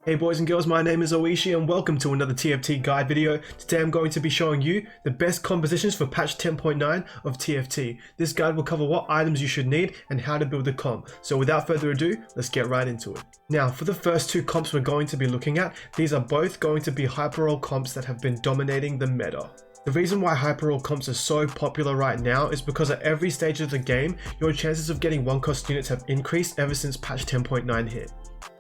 Hey boys and girls, my name is Oishi and welcome to another TFT guide video. Today I'm going to be showing you the best compositions for patch 10.9 of TFT. This guide will cover what items you should need and how to build a comp. So without further ado, let's get right into it. Now for the first two comps we're going to be looking at, these are both going to be hyper-role comps that have been dominating the meta. The reason why hyper-role comps are so popular right now is because at every stage of the game, your chances of getting one-cost units have increased ever since patch 10.9 hit.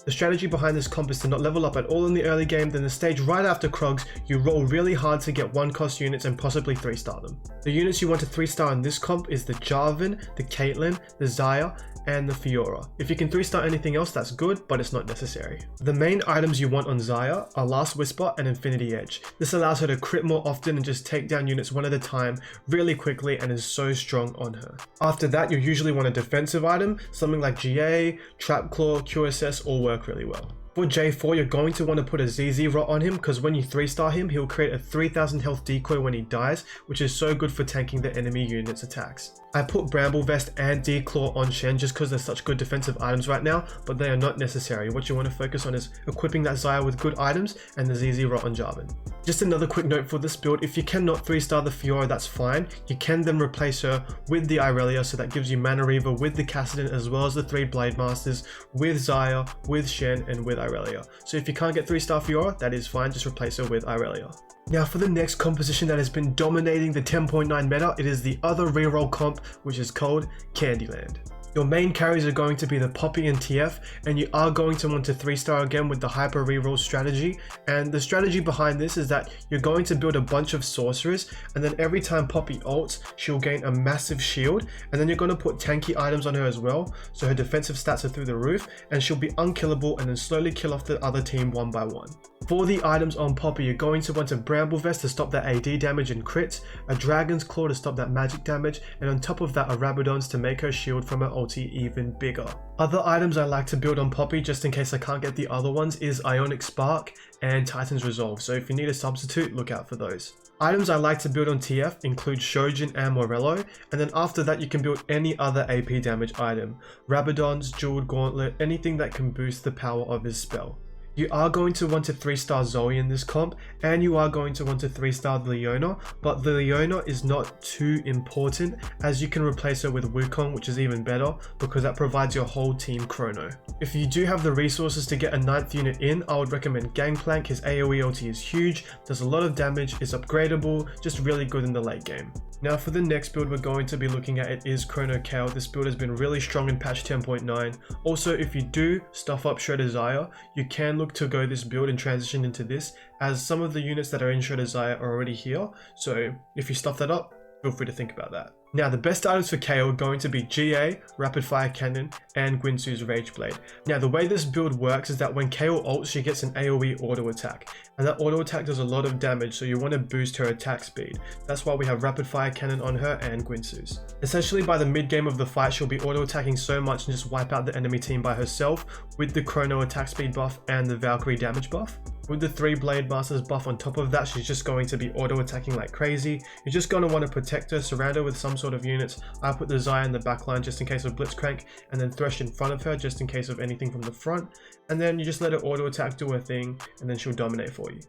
The strategy behind this comp is to not level up at all in the early game, then the stage right after Krogs, you roll really hard to get one-cost units and possibly 3-star them. The units you want to 3-star in this comp is the Jarvan, the Caitlyn, the Xayah, and the Fiora. If you can 3-star anything else, that's good, but it's not necessary. The main items you want on Xayah are Last Whisper and Infinity Edge. This allows her to crit more often and just take down units one at a time really quickly and is so strong on her. After that, you usually want a defensive item, something like GA, Trap Claw, QSS all work really well. For J4, you're going to want to put a ZZ Rot on him because when you 3-star him, he'll create a 3000 health decoy when he dies, which is so good for tanking the enemy unit's attacks. I put Bramble Vest and D-Claw on Shen just because they're such good defensive items right now, but they are not necessary. What you want to focus on is equipping that Xayah with good items and the ZZ Rot on Jarvan. Just another quick note for this build, if you cannot 3-star the Fiora, that's fine. You can then replace her with the Irelia, so that gives you Mana Reaver with the Kassadin as well as the 3 Blade Masters with Xayah, with Shen, and with Irelia. So if you can't get 3-star Fiora, that is fine, just replace her with Irelia. Now for the next composition that has been dominating the 10.9 meta, it is the other reroll comp, which is called Candyland. Your main carries are going to be the Poppy and TF, and you are going to want to 3-star again with the hyper reroll strategy. And the strategy behind this is that you're going to build a bunch of sorcerers, and then every time Poppy ults, she'll gain a massive shield, and then you're going to put tanky items on her as well, so her defensive stats are through the roof, and she'll be unkillable and then slowly kill off the other team one by one. For the items on Poppy, you're going to want a Bramble Vest to stop that AD damage and crits, a Dragon's Claw to stop that magic damage, and on top of that a Rabadon's to make her shield from her ulti even bigger. Other items I like to build on Poppy, just in case I can't get the other ones, is Ionic Spark and Titan's Resolve, so if you need a substitute, look out for those. Items I like to build on TF include Shojin and Morello, and then after that you can build any other AP damage item. Rabadon's, Jeweled Gauntlet, anything that can boost the power of his spell. You are going to want to 3-star Zoe in this comp, and you are going to want to 3-star the Leona, but the Leona is not too important as you can replace her with Wukong, which is even better because that provides your whole team chrono. If you do have the resources to get a 9th unit in, I would recommend Gangplank. His AoE ulti is huge, does a lot of damage, is upgradable, just really good in the late game. Now for the next build we're going to be looking at, it is Chrono Kale. This build has been really strong in patch 10.9. Also, if you do stuff up Shredder Xayah, you can look to go this build and transition into this, as some of the units that are in Shredder Xayah are already here. So if you stuff that up, feel free to think about that. Now the best items for KO are going to be GA, Rapid Fire Cannon, and Guinsoo's Rage Blade. Now the way this build works is that when KO ults, she gets an AoE auto attack, and that auto attack does a lot of damage, so you want to boost her attack speed. That's why we have Rapid Fire Cannon on her and Guinsoo's. Essentially by the mid game of the fight, she'll be auto attacking so much and just wipe out the enemy team by herself with the Chrono attack speed buff and the Valkyrie damage buff. With the 3 Blade Masters buff on top of that, she's just going to be auto attacking like crazy. You're just going to want to protect her, surround her with some sort of units. I put the Xayah in the back line just in case of Blitzcrank, and then Thresh in front of her just in case of anything from the front. And then you just let her auto attack, do her thing, and then she'll dominate for you.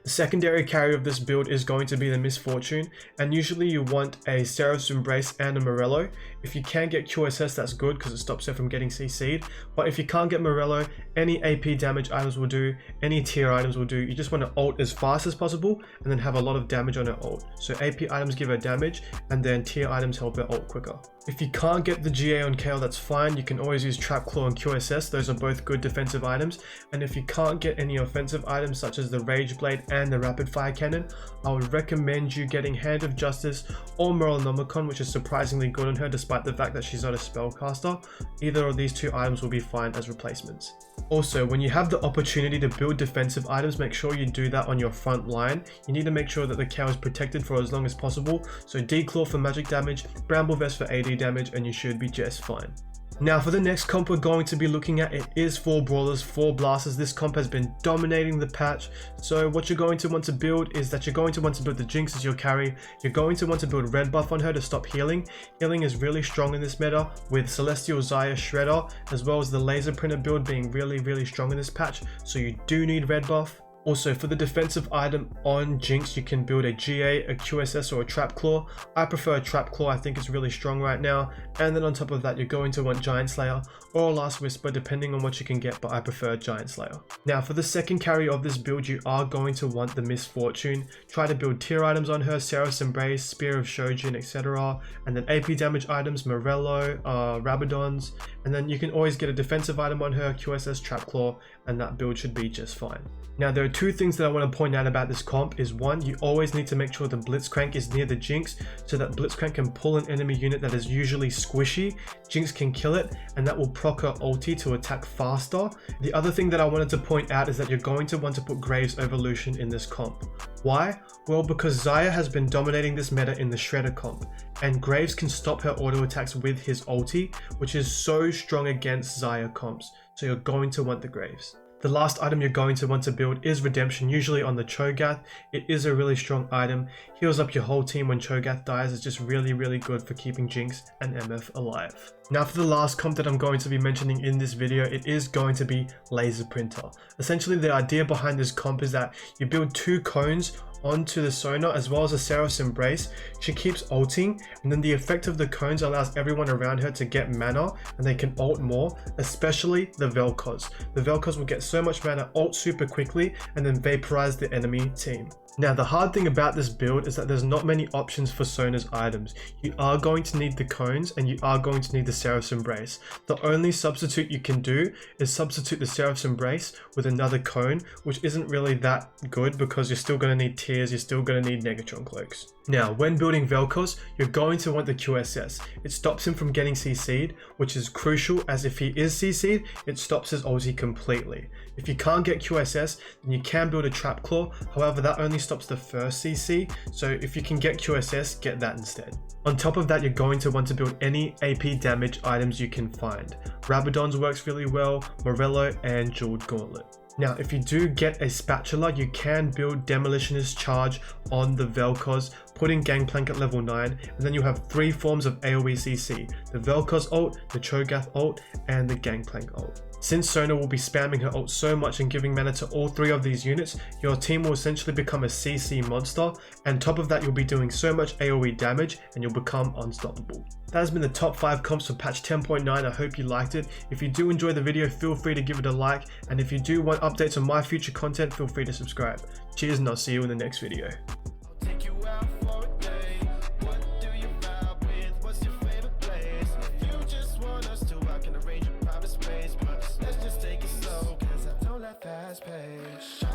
The secondary carry of this build is going to be the Misfortune, and usually you want a Seraph's Embrace and a Morello. If you can get QSS, that's good because it stops her from getting CC'd. But if you can't get Morello, any AP damage items will do, any tier items will do. You just want to ult as fast as possible and then have a lot of damage on her ult. So AP items give her damage and then tier items help her ult quicker. If you can't get the GA on Kale, that's fine. You can always use Trap Claw and QSS. Those are both good defensive items. And if you can't get any offensive items such as the Rage Blade and the Rapid Fire Cannon, I would recommend you getting Hand of Justice or Morellonomicon, which is surprisingly good on her despite the fact that she's not a spellcaster. Either of these two items will be fine as replacements. Also, when you have the opportunity to build defensive items, make sure you do that on your front line. You need to make sure that the Kale is protected for as long as possible. So D-Claw for magic damage, Bramble Vest for AD damage, and you should be just fine. Now for the next comp we're going to be looking at, it is for Brawlers, for Blasters. This comp has been dominating the patch. So what you're going to want to build is that you're going to want to build the Jinx as your carry. You're going to want to build red buff on her to stop healing. Healing is really strong in this meta, with Celestial Xayah Shredder, as well as the laser printer build being really strong in this patch. So you do need red buff. Also, for the defensive item on Jinx, you can build a GA, a QSS, or a Trap Claw. I prefer a Trap Claw, I think it's really strong right now. And then on top of that, you're going to want Giant Slayer or a Last Whisper, depending on what you can get, but I prefer Giant Slayer. Now, for the second carry of this build, you are going to want the Miss Fortune. Try to build tier items on her, Seraph's Embrace, Spear of Shojin, etc. And then AP damage items, Morello, Rabadons. And then you can always get a defensive item on her, QSS, Trap Claw, and that build should be just fine. Now, there are two things that I want to point out about this comp is one, you always need to make sure the Blitzcrank is near the Jinx so that Blitzcrank can pull an enemy unit that is usually squishy. Jinx can kill it and that will proc her ulti to attack faster. The other thing that I wanted to point out is that you're going to want to put Graves Evolution in this comp. Why? Well, because Xayah has been dominating this meta in the Shredder comp, and Graves can stop her auto attacks with his ulti, which is so strong against Xayah comps, so you're going to want the Graves. The last item you're going to want to build is Redemption, usually on the Cho'Gath. It is a really strong item, heals up your whole team when Cho'Gath dies. It's just really good for keeping Jinx and MF alive. Now for the last comp that I'm going to be mentioning in this video, it is going to be Laser Printer. Essentially the idea behind this comp is that you build 2 cones onto the Sona as well as a Seraph's Embrace. She keeps ulting, and then the effect of the cones allows everyone around her to get mana and they can ult more, especially the Vel'Koz. The Vel'Koz will get so much mana, ult super quickly, and then vaporize the enemy team. Now the hard thing about this build is that there's not many options for Sona's items. You are going to need the cones and you are going to need the Seraph's Embrace. The only substitute you can do is substitute the Seraph's Embrace with another cone, which isn't really that good because you're still going to need tears, you're still going to need Negatron Cloaks. Now when building Vel'Koz, you're going to want the QSS. It stops him from getting CC'd, which is crucial, as if he is CC'd, it stops his ulti completely. If you can't get QSS, then you can build a Trap Claw, however that only stops the first CC, so if you can get QSS, get that instead. On top of that, you're going to want to build any AP damage items you can find. Rabadons works really well, Morello, and Jeweled Gauntlet. Now, if you do get a Spatula, you can build Demolitionist Charge on the Vel'Koz, put in Gangplank at level 9, and then you have 3 forms of AoE CC, the Vel'Koz ult, the Cho'Gath ult, and the Gangplank ult. Since Sona will be spamming her ult so much and giving mana to all 3 of these units, your team will essentially become a CC monster, and on top of that you'll be doing so much AoE damage and you'll become unstoppable. That has been the top 5 comps for patch 10.9, I hope you liked it. If you do enjoy the video, feel free to give it a like, and if you do want updates on my future content, feel free to subscribe. Cheers, and I'll see you in the next video. Fast pace.